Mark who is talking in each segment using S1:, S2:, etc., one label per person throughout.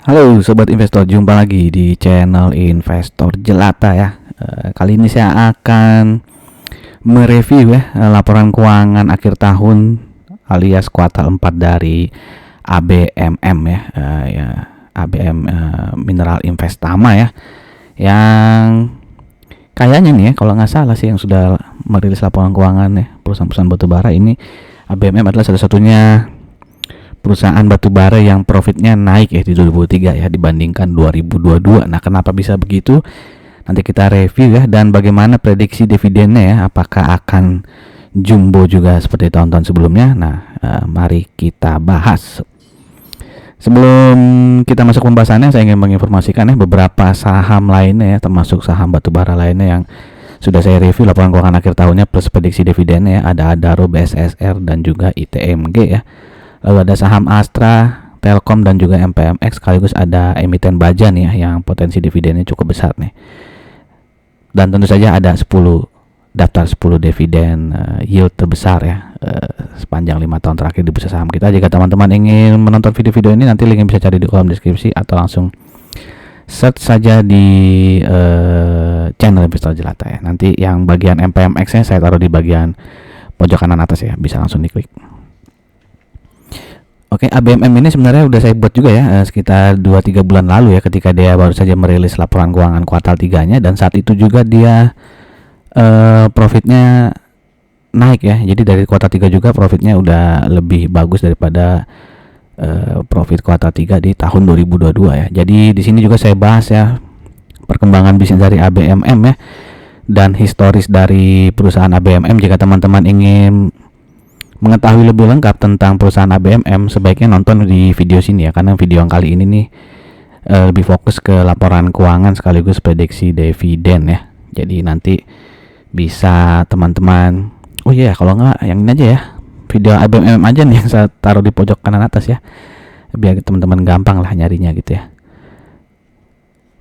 S1: Halo Sobat Investor, jumpa lagi di channel Investor Jelata ya. Kali ini saya akan mereview ya laporan keuangan akhir tahun alias kuartal 4 dari ABMM ya, ABM Mineral Investama ya. Yang kayaknya nih ya, kalau nggak salah sih yang sudah merilis laporan keuangan ya perusahaan-perusahaan batubara ini, ABMM adalah salah satunya perusahaan batubara yang profitnya naik ya di 2023 ya dibandingkan 2022. Nah, kenapa bisa begitu? Nanti kita review ya, dan bagaimana prediksi dividennya ya, apakah akan jumbo juga seperti tahun-tahun sebelumnya. Nah, mari kita bahas. Sebelum kita masuk pembahasannya, saya ingin menginformasikan ya beberapa saham lainnya ya, termasuk saham batubara lainnya yang sudah saya review laporan keuangan akhir tahunnya plus prediksi dividennya ya. Ada Adaro, BSSR dan juga ITMG ya. Lalu ada saham Astra, Telkom dan juga MPMX, sekaligus ada emiten baja nih ya, yang potensi dividennya cukup besar nih. Dan tentu saja ada 10 daftar 10 dividen yield terbesar ya sepanjang 5 tahun terakhir di bursa saham kita. Jika teman-teman ingin menonton video-video ini, nanti linknya bisa cari di kolom deskripsi atau langsung search saja di channel Investor Jelata ya. Nanti yang bagian MPMX nya saya taruh di bagian pojok kanan atas ya, bisa langsung diklik. Oke, ABMM ini sebenarnya udah saya buat juga ya sekitar 2-3 bulan lalu ya, ketika dia baru saja merilis laporan keuangan kuartal 3-nya, dan saat itu juga dia profitnya naik ya. Jadi dari kuartal 3 juga profitnya udah lebih bagus daripada profit kuartal 3 di tahun 2022 ya. Jadi di sini juga saya bahas ya perkembangan bisnis dari ABMM ya, dan historis dari perusahaan ABMM. Jika teman-teman ingin mengetahui lebih lengkap tentang perusahaan ABMM, sebaiknya nonton di video sini ya, karena video yang kali ini nih lebih fokus ke laporan keuangan sekaligus prediksi dividen ya. Jadi nanti bisa teman-teman, oh iya, kalau nggak yang ini aja ya, video ABMM aja nih yang saya taruh di pojok kanan atas ya, biar teman-teman gampang lah nyarinya gitu ya.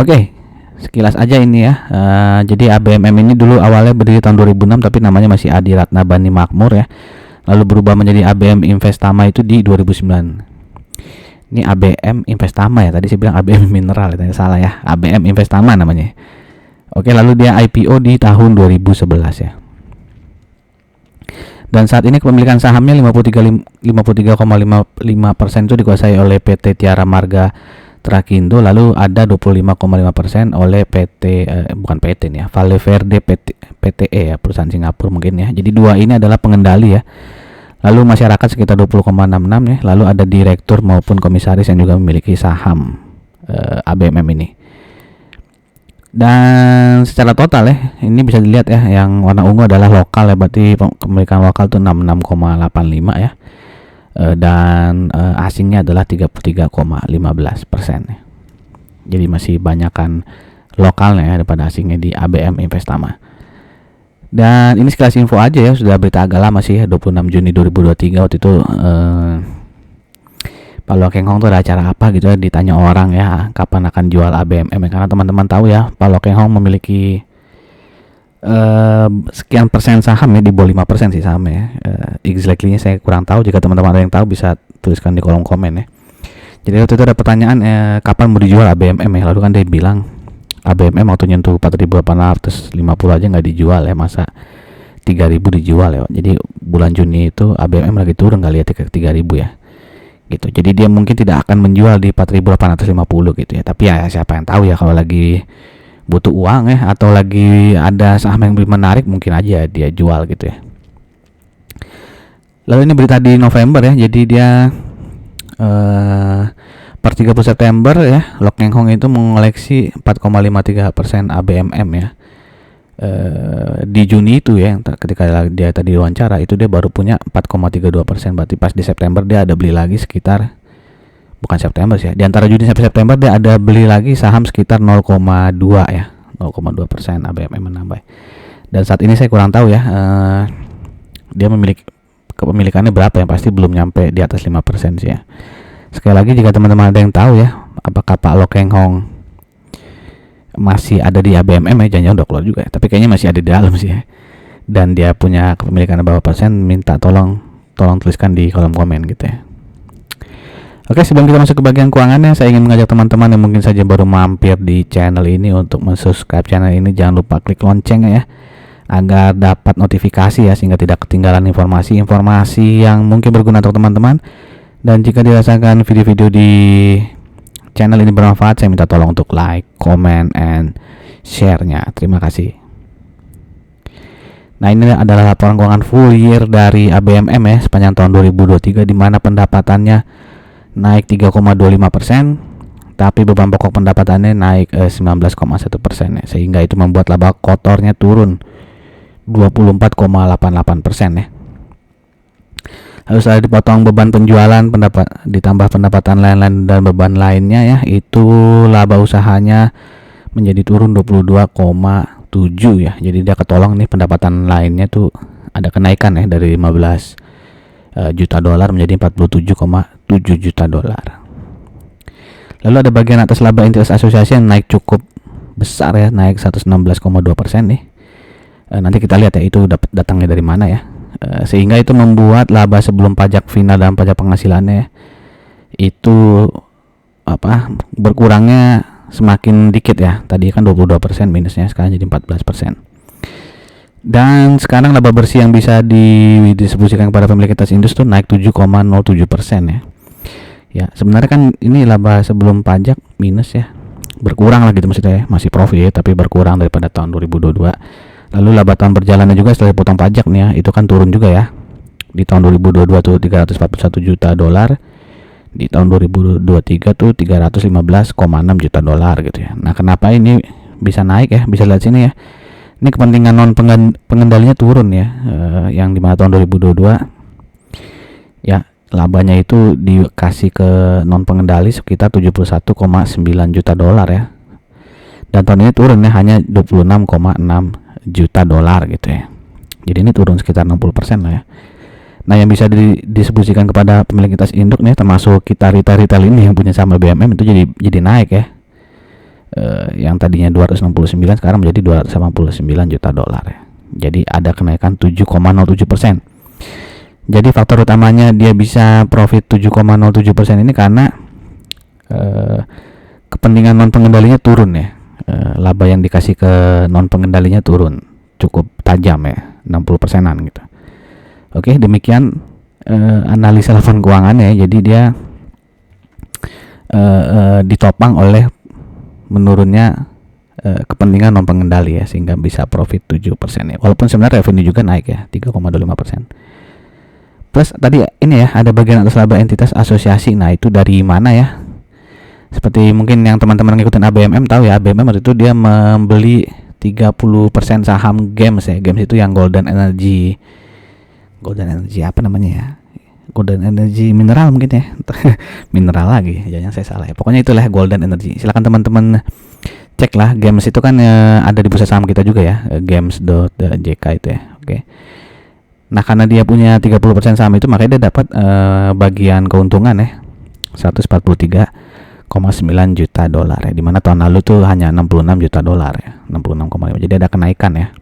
S1: Oke, sekilas aja ini ya. Jadi ABMM ini dulu awalnya berdiri tahun 2006, tapi namanya masih Adi Ratna Bani Makmur ya. Lalu berubah menjadi ABM Investama itu di 2009. Ini ABM Investama ya, tadi saya bilang ABM Mineral ya, salah ya, ABM Investama namanya. Oke, lalu dia IPO di tahun 2011 ya. Dan saat ini kepemilikan sahamnya 53,55% itu dikuasai oleh PT Tiara Marga Trakindo, lalu ada 25,5% oleh PT bukan PT nih ya, Vale Verde PTE ya, perusahaan Singapura mungkin ya. Jadi dua ini adalah pengendali ya. Lalu masyarakat sekitar 20,66 ya. Lalu ada direktur maupun komisaris yang juga memiliki saham ABMM ini. Dan secara total ya, ini bisa dilihat ya, yang warna ungu adalah lokal ya, berarti kepemilikan lokal itu 66,85 ya. Dan asingnya adalah 33,15% ya. Jadi masih banyakkan lokalnya ya daripada asingnya di ABM Investama. Dan ini sekilas info aja ya, sudah berita agak lama sih ya, 26 Juni 2023 waktu itu Pak Lo Keng Hong tuh ada acara apa gitu ya, ditanya orang ya kapan akan jual ABMM ya, karena teman-teman tahu ya Pak Lo Keng Hong memiliki sekian persen saham ya, di bawah 5% sih sahamnya ya. Exactly-nya saya kurang tahu, jika teman-teman ada yang tahu bisa tuliskan di kolom komen ya. Jadi waktu itu ada pertanyaan kapan mau dijual ABMM ya, lalu kan dia bilang ABMM waktu nyentuh 4.850 aja nggak dijual ya, masa 3.000 dijual ya. Jadi bulan Juni itu ABMM lagi turun kali ya ke 3.000 ya gitu. Jadi dia mungkin tidak akan menjual di 4.850 gitu ya, tapi ya siapa yang tahu ya, kalau lagi butuh uang ya, atau lagi ada saham yang lebih menarik, mungkin aja dia jual gitu ya. Lalu ini berita di November ya, jadi dia per 30 September ya, Lo Keng Hong itu mengoleksi 4,53% ABMM ya. Di Juni itu ya, ketika dia tadi wawancara itu dia baru punya 4,32%, berarti pas di September dia ada beli lagi sekitar, bukan September sih ya, di antara Juni sampai September dia ada beli lagi saham sekitar 0,2 ya, 0,2% ABMM menambah. Dan saat ini saya kurang tahu ya dia memiliki kepemilikannya berapa ya, pasti belum nyampe di atas 5% sih ya. Sekali lagi, jika teman-teman ada yang tahu ya apakah Pak Lo Keng Hong masih ada di ABMM ya, jangan-jangan udah keluar juga ya, tapi kayaknya masih ada di dalam sih ya, dan dia punya kepemilikan berapa persen, minta tolong tuliskan di kolom komen gitu ya. Oke, sebelum kita masuk ke bagian keuangannya, saya ingin mengajak teman-teman yang mungkin saja baru mampir di channel ini untuk subscribe channel ini. Jangan lupa klik lonceng ya, agar dapat notifikasi ya, sehingga tidak ketinggalan informasi-informasi yang mungkin berguna untuk teman-teman. Dan jika dirasakan video-video di channel ini bermanfaat, saya minta tolong untuk like, comment, and share-nya. Terima kasih. Nah, ini adalah laporan keuangan full year dari ABMM ya, sepanjang tahun 2023, di mana pendapatannya naik 3,25%, tapi beban pokok pendapatannya naik 19,1% ya, sehingga itu membuat laba kotornya turun 24,88% ya. Lalu setelah dipotong beban penjualan, ditambah pendapatan lain-lain dan beban lainnya ya, itu laba usahanya menjadi turun 22,7 ya. Jadi dia ketolong nih, pendapatan lainnya tuh ada kenaikan ya, dari 15 juta dolar menjadi 47,7 juta dolar. Lalu ada bagian atas laba entitas asosiasi yang naik cukup besar ya, naik 116,2% nih. Nanti kita lihat ya itu datangnya dari mana ya. Sehingga itu membuat laba sebelum pajak final dan pajak penghasilannya itu berkurangnya semakin dikit ya. Tadi kan 22% minusnya, sekarang jadi 14%. Dan sekarang laba bersih yang bisa didistribusikan kepada pemilik entitas indus tuh naik 7,07% ya. Ya, sebenarnya kan ini laba sebelum pajak minus ya. Berkurang lah gitu maksudnya ya. Masih profit tapi berkurang daripada tahun 2022. Lalu laba tahun berjalannya juga setelah dipotong pajak nih ya, itu kan turun juga ya. Di tahun 2022 tuh 341 juta dolar. Di tahun 2023 tuh 315,6 juta dolar gitu ya. Nah, kenapa ini bisa naik ya? Bisa lihat sini ya. Ini kepentingan non pengendalinya turun ya, yang dimana tahun 2022 ya labanya itu dikasih ke non pengendali sekitar 71,9 juta dolar ya. Dan tahun ini turun ya, hanya 26,6 juta dolar gitu ya. Jadi ini turun sekitar 60% lah ya. Nah, yang bisa didistribusikan kepada pemilik entitas induk nih, termasuk kita retail ini yang punya saham BMM itu jadi naik ya. Yang tadinya 269 sekarang menjadi 289 juta dolar ya. Jadi ada kenaikan 7,07%. Jadi faktor utamanya dia bisa profit 7,07% ini karena kepentingan non pengendalinya turun ya. Laba yang dikasih ke non pengendalinya turun cukup tajam ya, 60%-an gitu. Oke, demikian analisa laporan keuangannya ya. Jadi dia ditopang oleh menurunnya kepentingan non pengendali ya, sehingga bisa profit 7% ya. Walaupun sebenarnya revenue juga naik ya, 3,25%. Plus tadi ini ya, ada bagian atas laba entitas asosiasi. Nah, itu dari mana ya? Seperti mungkin yang teman-teman ngikutin ABMM tahu ya, ABMM waktu itu dia membeli 30% saham Games ya. Games itu yang Golden Energy apa namanya ya? Golden Energy Mineral mungkin ya. Mineral lagi, jangan saya salah ya. Pokoknya itulah Golden Energy. Silakan teman-teman cek lah. Games itu kan ada di bursa saham kita juga ya, games.jk itu ya. Oke. Nah, karena dia punya 30% saham itu, makanya dia dapat bagian keuntungan ya, 143,9 juta dolar ya. Dimana tahun lalu tuh hanya 66 juta dolar ya, 66,5. Jadi ada kenaikan ya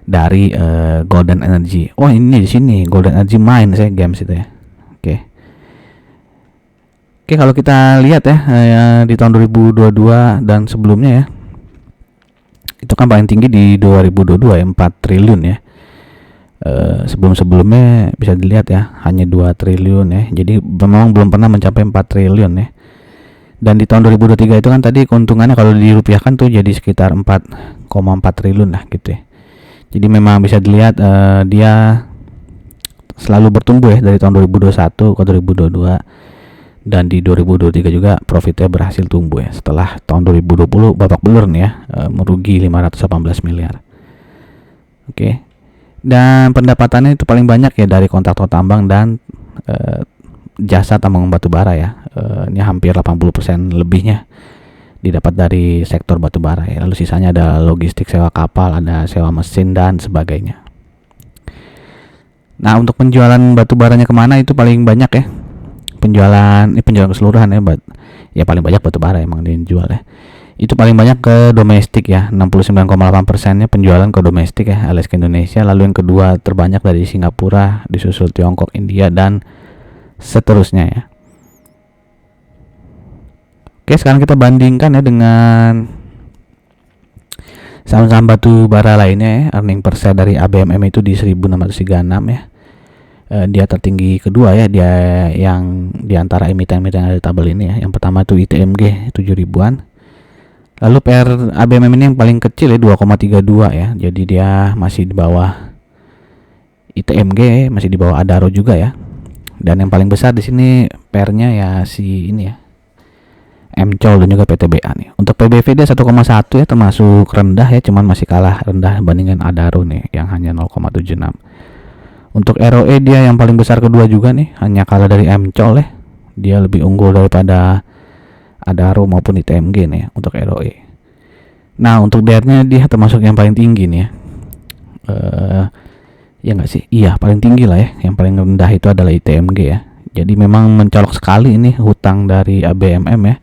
S1: dari Golden Energy. Oh, ini di sini Golden Energy Mine saya Games itu ya. Oke, kalau kita lihat ya, di tahun 2022 dan sebelumnya ya, itu kan paling tinggi di 2022 ya, 4 triliun ya. Sebelum-sebelumnya bisa dilihat ya, hanya 2 triliun ya. Jadi memang belum pernah mencapai 4 triliun ya. Dan di tahun 2023 itu kan tadi keuntungannya kalau dirupiahkan tuh jadi sekitar 4,4 triliun lah gitu ya. Jadi memang bisa dilihat dia selalu bertumbuh ya, dari tahun 2021 ke 2022, dan di 2023 juga profitnya berhasil tumbuh ya, setelah tahun 2020 babak belur nih ya, merugi 518 miliar. Oke. Dan pendapatannya itu paling banyak ya dari kontraktor tambang dan jasa tambang batu bara ya. Ini hampir 80% lebihnya didapat dari sektor batu bara ya. Lalu sisanya ada logistik, sewa kapal, ada sewa mesin dan sebagainya. Nah, untuk penjualan batu baranya kemana itu paling banyak ya. Penjualan keseluruhan ya, paling banyak batu bara emang dijual ya. Itu paling banyak ke domestik ya, 69,8%-nya penjualan ke domestik ya, alias ke Indonesia. Lalu yang kedua terbanyak dari Singapura, disusul Tiongkok, India, dan seterusnya ya. Oke, sekarang kita bandingkan ya dengan saham-saham batu bara lainnya ya. Earning per share dari ABMM itu di 1636 ya. Dia tertinggi kedua ya, dia yang diantara emiten-emiten yang ada di tabel ini ya. Yang pertama itu ITMG 7 ribuan. Lalu PR ABMM ini yang paling kecil ya 2,32 ya. Jadi dia masih di bawah ITMG, masih di bawah Adaro juga ya. Dan yang paling besar di sini PR-nya ya si ini ya, MCOL dan juga PTBA nih. Untuk PBV dia 1,1 ya, termasuk rendah ya, cuman masih kalah rendah bandingkan Adaro nih yang hanya 0,76. Untuk ROE dia yang paling besar kedua juga nih, hanya kalah dari MCOL ya. Dia lebih unggul daripada Adaro maupun ITMG nih untuk ROE. Nah, untuk DER-nya dia termasuk yang paling tinggi nih ya. Ya nggak sih? Iya, paling tinggi lah ya. Yang paling rendah itu adalah ITMG ya. Jadi memang mencolok sekali ini hutang dari ABMM ya.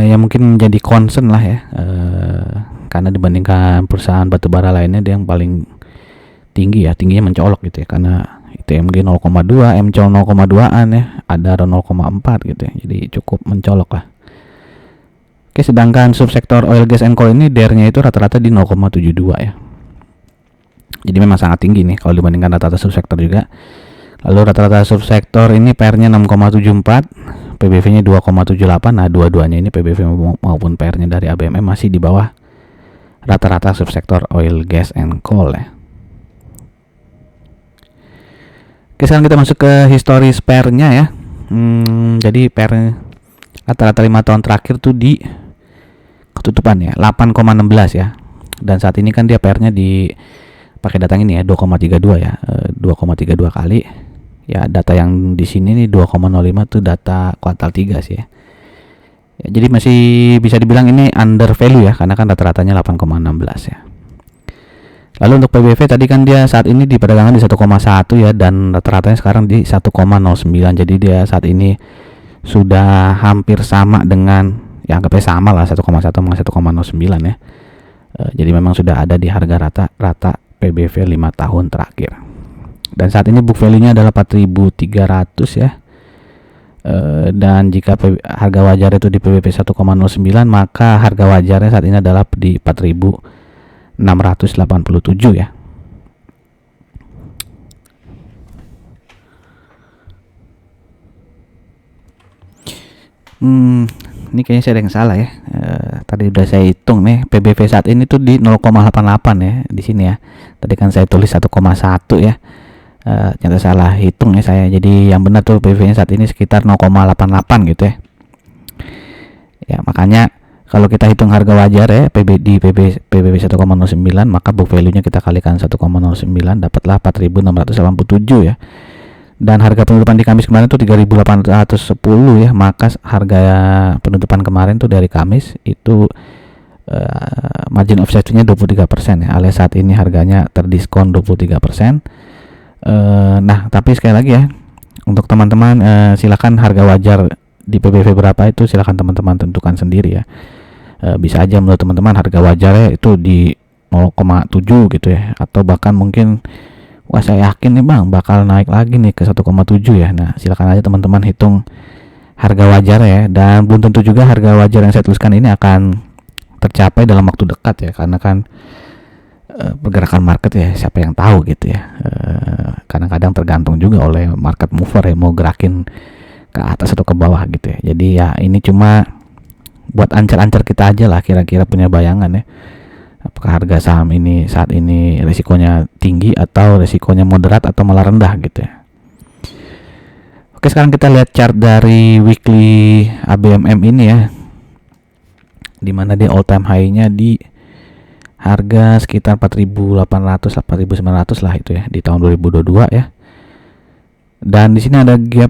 S1: Yang mungkin menjadi concern lah ya. Karena dibandingkan perusahaan batubara lainnya dia yang paling tinggi ya, tingginya mencolok gitu ya. Karena ITMG 0,2, MCOL 0,2an ya, Adaro 0,4 gitu ya. Jadi cukup mencolok lah. Oke, sedangkan subsektor oil gas and coal ini DER-nya itu rata-rata di 0,72 ya. Jadi memang sangat tinggi nih kalau dibandingkan rata-rata subsektor juga. Lalu rata-rata subsektor ini PR-nya 6,74, PBV-nya 2,78. Nah, dua-duanya ini PBV maupun PR-nya dari ABMM masih di bawah rata-rata subsektor oil, gas, and coal ya. Oke, sekarang kita masuk ke histori PR-nya ya. Jadi PR rata-rata 5 tahun terakhir tuh di ketutupan ya 8,16 ya. Dan saat ini kan dia PR-nya di pakai data ini ya 2,32 ya, 2,32 kali. Ya, data yang di sini nih 2,05 tuh data kuartal 3 sih ya. Ya, jadi masih bisa dibilang ini under value ya, karena kan rata-ratanya 8,16 ya. Lalu untuk PBV tadi kan dia saat ini di perdagangan di 1,1 ya, dan rata-ratanya sekarang di 1,09. Jadi dia saat ini sudah hampir sama dengan, ya anggapnya sama lah, 1,1 sama 1,09 ya. Jadi memang sudah ada di harga rata PBV 5 tahun terakhir. Dan saat ini book value-nya adalah 4.300 ya. Dan jika harga wajar itu di PBV 1,09, maka harga wajarnya saat ini adalah di 4.687 ya. Ini kayaknya saya ada yang salah ya. Tadi udah saya hitung nih, PBV saat ini tuh di 0,88 ya di sini ya. Tadi kan saya tulis 1,1 ya. Ternyata salah hitung ya saya. Jadi yang benar tuh PBV-nya saat ini sekitar 0,88 gitu ya. Ya, makanya kalau kita hitung harga wajar ya PBV 1,09, maka book value-nya kita kalikan 1,09, dapatlah 4.687 ya. Dan harga penutupan di Kamis kemarin tuh 3.810 ya, maka harga penutupan kemarin tuh dari Kamis itu margin of safety-nya 23% ya, alias saat ini harganya terdiskon 23%. Nah, tapi sekali lagi ya, untuk teman-teman silakan harga wajar di PBV berapa itu silakan teman-teman tentukan sendiri ya. Bisa aja menurut teman-teman harga wajarnya itu di 0,7 gitu ya, atau bahkan mungkin wah saya yakin nih bang bakal naik lagi nih ke 1,7 ya. Nah, silakan aja teman-teman hitung harga wajar ya, dan belum tentu juga harga wajar yang saya tuliskan ini akan tercapai dalam waktu dekat ya, karena kan pergerakan market ya siapa yang tahu gitu ya. Kadang-kadang tergantung juga oleh market mover ya, mau gerakin ke atas atau ke bawah gitu ya. Jadi ya ini cuma buat ancer-ancer kita aja lah, kira-kira punya bayangan ya, apakah harga saham ini saat ini risikonya tinggi atau risikonya moderat atau malah rendah gitu ya. Oke, sekarang kita lihat chart dari weekly ABMM ini ya, dimana dia all time high-nya di harga sekitar 4.800 4.900 lah itu ya di tahun 2022 ya. Dan di sini ada gap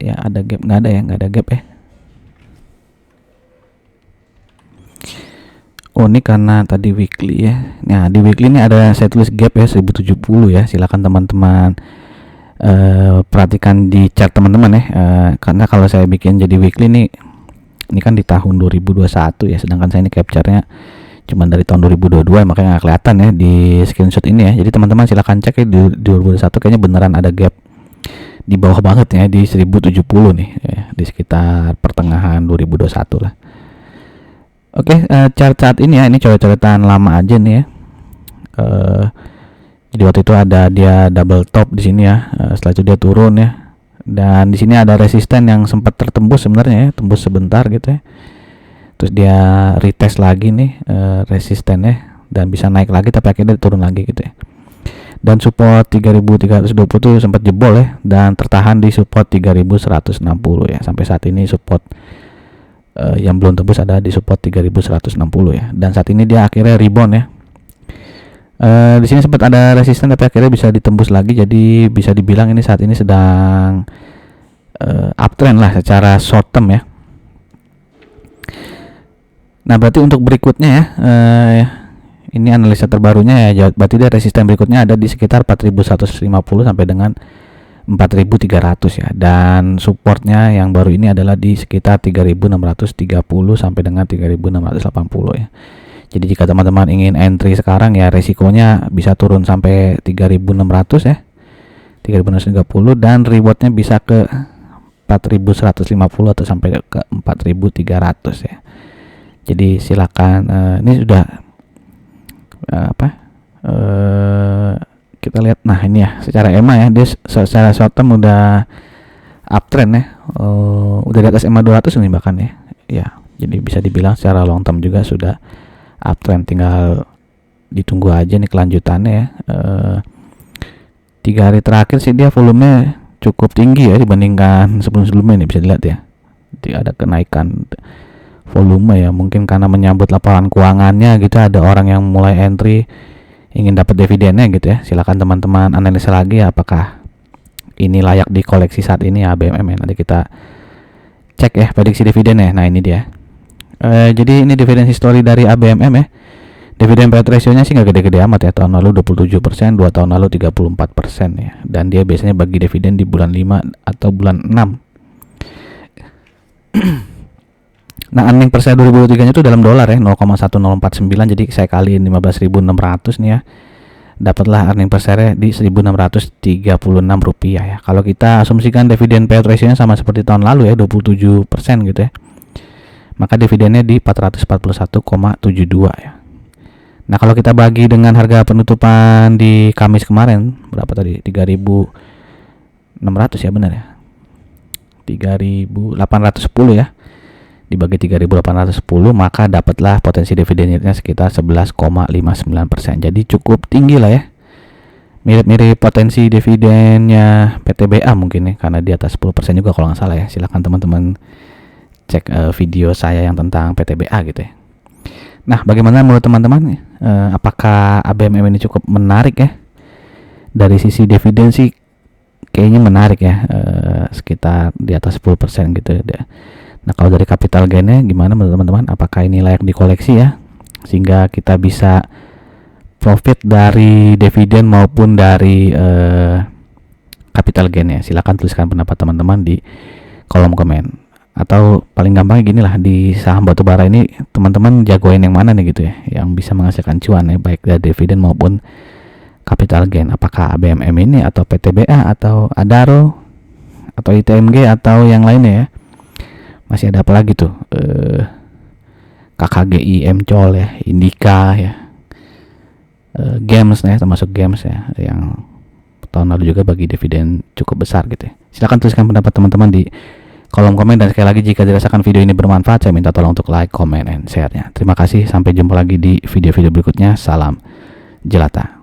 S1: ya, nggak ada gap ya. Oh, ini karena tadi weekly ya. Nah, di weekly ini ada saya tulis gap ya 1070 ya. Silakan teman-teman perhatikan di chart teman-teman ya. Karena kalau saya bikin jadi weekly ini kan di tahun 2021 ya, sedangkan saya ini capture-nya cuma dari tahun 2022, makanya nggak kelihatan ya di screenshot ini ya. Jadi teman-teman silakan cek ya di 2021 kayaknya beneran ada gap di bawah banget ya, di 1070 nih ya, di sekitar pertengahan 2021 lah. Oke, chart saat ini ya, ini coret-coretan lama aja nih ya. Jadi waktu itu ada dia double top di sini ya, setelah itu dia turun ya, dan di sini ada resisten yang sempat tertembus sebenarnya ya, tembus sebentar gitu ya, terus dia retest lagi nih resistennya dan bisa naik lagi tapi akhirnya turun lagi gitu ya. Dan support 3320 tuh sempat jebol ya, dan tertahan di support 3160 ya. Sampai saat ini support yang belum tembus ada di support 3160 ya. Dan saat ini dia akhirnya rebound ya. Di sini sempat ada resisten tapi akhirnya bisa ditembus lagi, jadi bisa dibilang ini saat ini sedang uptrend lah secara short term ya. Nah, berarti untuk berikutnya ya, ini analisa terbarunya ya, berarti dia resisten berikutnya ada di sekitar 4150 sampai dengan 4300 ya, dan supportnya yang baru ini adalah di sekitar 3630 sampai dengan 3680 ya. Jadi jika teman-teman ingin entry sekarang ya, resikonya bisa turun sampai 3600 ya, 3630, dan rewardnya bisa ke 4150 atau sampai ke 4300 ya. Jadi silakan, ini sudah kita lihat. Nah, ini ya secara EMA ya, dia secara short term udah uptrend ya, udah di atas EMA 200 nih bahkan ya. Ya, jadi bisa dibilang secara long term juga sudah uptrend, tinggal ditunggu aja nih kelanjutannya ya. 3 hari terakhir sih dia volumenya cukup tinggi ya dibandingkan sebelum-sebelumnya nih, bisa dilihat ya. Jadi ada kenaikan volume ya, mungkin karena menyambut laporan keuangannya gitu, ada orang yang mulai entry ingin dapat dividennya gitu ya. Silakan teman-teman analisa lagi ya, apakah ini layak dikoleksi saat ini ya ABMM ya. Nanti kita cek ya prediksi dividennya. Nah, ini dia. Jadi ini dividen history dari ABMM ya. Dividen payout ratio-nya sih nggak gede-gede amat ya. Tahun lalu 27%, 2 tahun lalu 34% ya. Dan dia biasanya bagi dividen di bulan 5 atau bulan 6. Nah, earning per share 2023 itu dalam dolar ya, 0,1049. Jadi saya kaliin 15.600 nih ya, dapatlah earning per share di 1.636 rupiah ya. Kalau kita asumsikan dividen payout ratio-nya sama seperti tahun lalu ya, 27% gitu ya, maka dividennya di 441,72 ya. Nah, kalau kita bagi dengan harga penutupan di Kamis kemarin, berapa tadi? 3.600 ya, benar ya, 3.810 ya, dibagi 3.810, maka dapatlah potensi dividennya sekitar 11,59%. Jadi cukup tinggi lah ya, mirip-mirip potensi dividennya PTBA mungkin ya, karena di atas 10% juga kalau nggak salah ya. Silahkan teman-teman cek video saya yang tentang PTBA gitu ya. Nah, bagaimana menurut teman-teman? Apakah ABMM ini cukup menarik ya? Dari sisi dividen sih kayaknya menarik ya, sekitar di atas 10% gitu ya. Nah, kalau dari capital gain-nya gimana menurut teman-teman? Apakah ini layak dikoleksi ya? Sehingga kita bisa profit dari dividen maupun dari capital gain-nya. Silakan tuliskan pendapat teman-teman di kolom komen. Atau paling gampang gini lah, di saham batubara ini teman-teman jagoin yang mana nih gitu ya, yang bisa menghasilkan cuan ya, baik dari dividen maupun capital gain. Apakah ABMM ini atau PTBA atau Adaro atau ITMG atau yang lainnya ya? Masih ada apa lagi tuh, KKGI, MCOL ya, Indika ya, Games ya, termasuk Games ya, yang tahun lalu juga bagi dividen cukup besar gitu ya. Silakan tuliskan pendapat teman-teman di kolom komen, dan sekali lagi jika dirasakan video ini bermanfaat, saya minta tolong untuk like, comment, and share-nya. Terima kasih, sampai jumpa lagi di video-video berikutnya. Salam jelata.